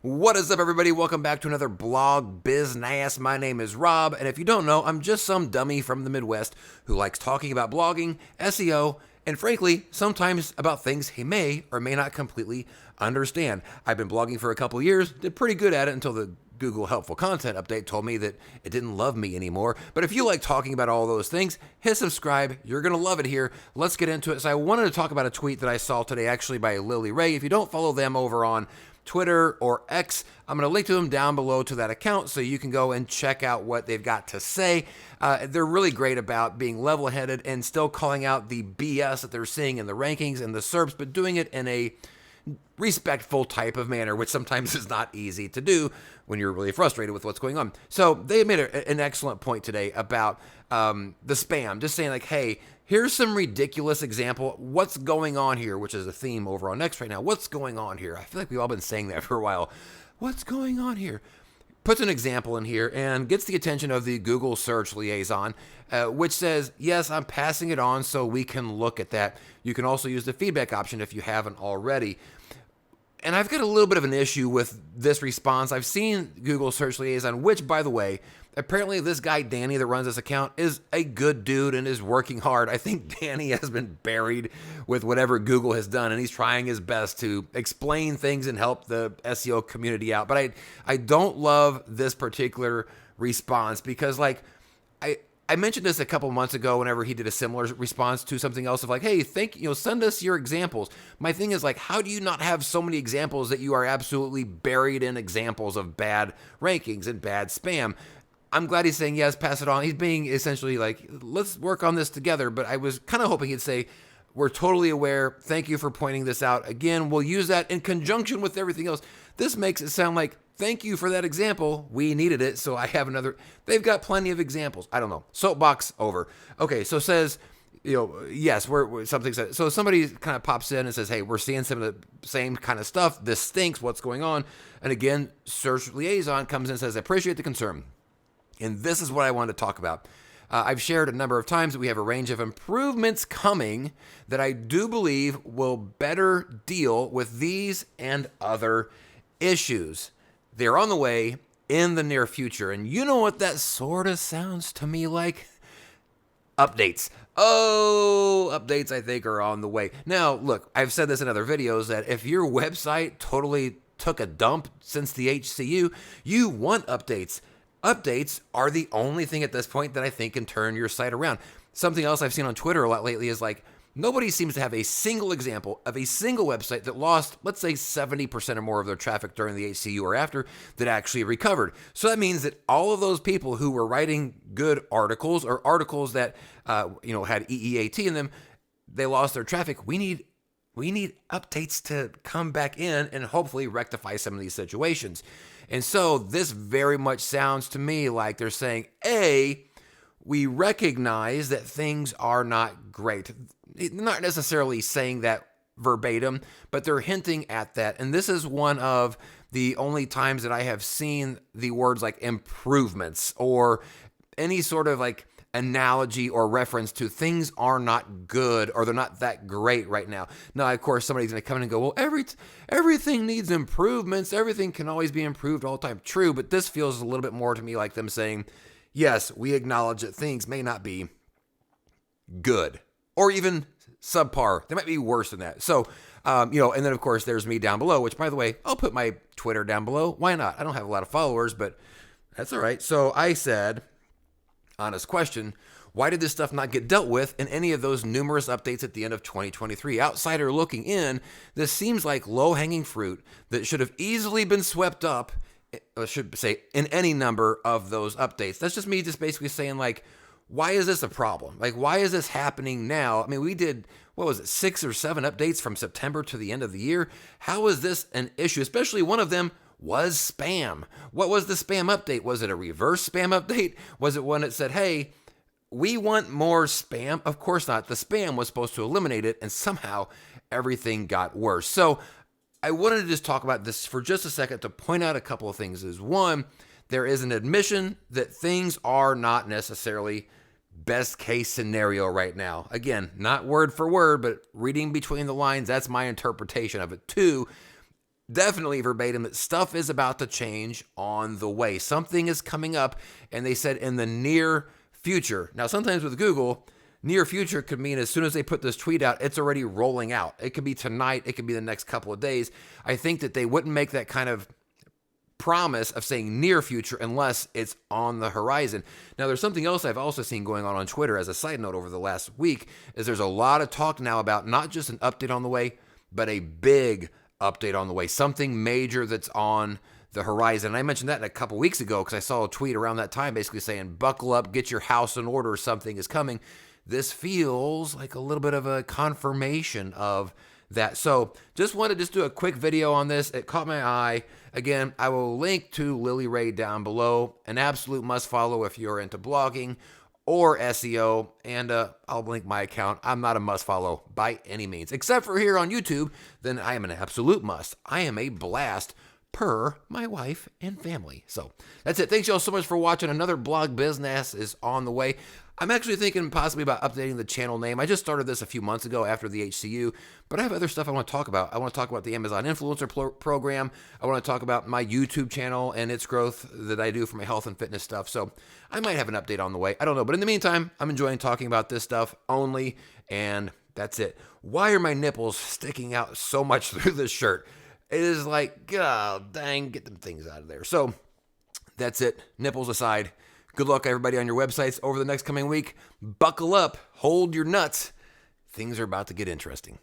What is up, everybody? Welcome back to another Blog Bizness. My name is Rob, and if you don't know, I'm just some dummy from the Midwest who likes talking about blogging, SEO, and frankly, sometimes about things he may or may not completely understand. I've been blogging for a couple years, did pretty good at it until the Google Helpful Content update told me that it didn't love me anymore. But if you like talking about all those things, hit subscribe. You're going to love it here. Let's get into it. So I wanted to talk about a tweet that I saw today, actually by Lily Ray. If you don't follow them over on Twitter or X, I'm going to link to them down below to that account so you can go and check out what they've got to say. They're really great about being level-headed and still calling out the BS that they're seeing in the rankings and the SERPs, but doing it in a respectful type of manner, which sometimes is not easy to do when you're really frustrated with what's going on. So they made an excellent point today about the spam, just saying like, hey, here's some ridiculous example. What's going on here, which is a theme over on X right now. What's going on here? I feel like we've all been saying that for a while. What's going on here? Puts an example in here and gets the attention of the Google search liaison, which says, yes, I'm passing it on so we can look at that. You can also use the feedback option if you haven't already. And I've got a little bit of an issue with this response. I've seen Google Search Liaison, which, by the way, apparently this guy, Danny, that runs this account, is a good dude and is working hard. I think Danny has been buried with whatever Google has done, and he's trying his best to explain things and help the SEO community out. But I don't love this particular response because, like, I mentioned this a couple months ago whenever he did a similar response to something else of like, hey, send us your examples. My thing is like, how do you not have so many examples that you are absolutely buried in examples of bad rankings and bad spam? I'm glad he's saying, yes, pass it on. He's being essentially like, let's work on this together. But I was kind of hoping he'd say, we're totally aware. Thank you for pointing this out. Again, we'll use that in conjunction with everything else. This makes it sound like, thank you for that example. We needed it, so I have another. They've got plenty of examples. I don't know. Soapbox over. Okay, so says, yes, we're something said. So somebody kind of pops in and says, hey, we're seeing some of the same kind of stuff. This stinks. What's going on? And again, Search Liaison comes in and says, I appreciate the concern. And this is what I wanted to talk about. I've shared a number of times that we have a range of improvements coming that I do believe will better deal with these and other issues. They're on the way in the near future. And you know what that sort of sounds to me like? Updates. Oh, updates I think are on the way. Now, look, I've said this in other videos that if your website totally took a dump since the HCU, you want updates. Updates are the only thing at this point that I think can turn your site around. Something else I've seen on Twitter a lot lately is like, nobody seems to have a single example of a single website that lost, let's say, 70% or more of their traffic during the HCU or after that actually recovered. So that means that all of those people who were writing good articles or articles that had EEAT in them, they lost their traffic. We need updates to come back in and hopefully rectify some of these situations. And so this very much sounds to me like they're saying, A, we recognize that things are not great. Not necessarily saying that verbatim, but they're hinting at that. And this is one of the only times that I have seen the words like improvements or any sort of like analogy or reference to things are not good or they're not that great right now. Now, of course, somebody's going to come in and go, well, everything needs improvements. Everything can always be improved all the time. True, but this feels a little bit more to me like them saying, yes, we acknowledge that things may not be good or even subpar. They might be worse than that. So, and then of course there's me down below, which by the way, I'll put my Twitter down below. Why not? I don't have a lot of followers, but that's all right. So I said, honest question, why did this stuff not get dealt with in any of those numerous updates at the end of 2023? Outsider looking in, this seems like low-hanging fruit that should have easily been swept up, I should say, in any number of those updates. That's just me just basically saying, like, why is this a problem? Like, why is this happening now? I mean, we did, 6 or 7 updates from September to the end of the year. How is this an issue? Especially one of them was spam. What was the spam update? Was it a reverse spam update? Was it one that said, hey, we want more spam? Of course not. The spam was supposed to eliminate it, and somehow everything got worse. So I wanted to just talk about this for just a second to point out a couple of things. One, there is an admission that things are not necessarily best case scenario right now. Again, not word for word, but reading between the lines, that's my interpretation of it. Two, definitely verbatim that stuff is about to change on the way. Something is coming up, and they said in the near future. Now, sometimes with Google, near future could mean as soon as they put this tweet out, it's already rolling out. It could be tonight, it could be the next couple of days. I think that they wouldn't make that kind of promise of saying near future unless it's on the horizon. Now, there's something else I've also seen going on Twitter as a side note over the last week is there's a lot of talk now about not just an update on the way, but a big update on the way, something major that's on the horizon. And I mentioned that a couple weeks ago because I saw a tweet around that time basically saying, buckle up, get your house in order, something is coming. This feels like a little bit of a confirmation of that. So just wanted to do a quick video on this. It caught my eye. Again, I will link to Lily Ray down below, an absolute must follow if you're into blogging or SEO, and I'll link my account. I'm not a must follow by any means, except for here on YouTube, then I am an absolute must. I am a blast per my wife and family. So that's it. Thanks y'all so much for watching. Another Blog Business is on the way. I'm actually thinking possibly about updating the channel name. I just started this a few months ago after the HCU, but I have other stuff I want to talk about. I want to talk about the Amazon Influencer Program. I want to talk about my YouTube channel and its growth that I do for my health and fitness stuff. So I might have an update on the way. I don't know. But in the meantime, I'm enjoying talking about this stuff only, and that's it. Why are my nipples sticking out so much through this shirt? It is like, God dang, get them things out of there. So that's it. Nipples aside. Good luck, everybody, on your websites over the next coming week. Buckle up. Hold your nuts. Things are about to get interesting.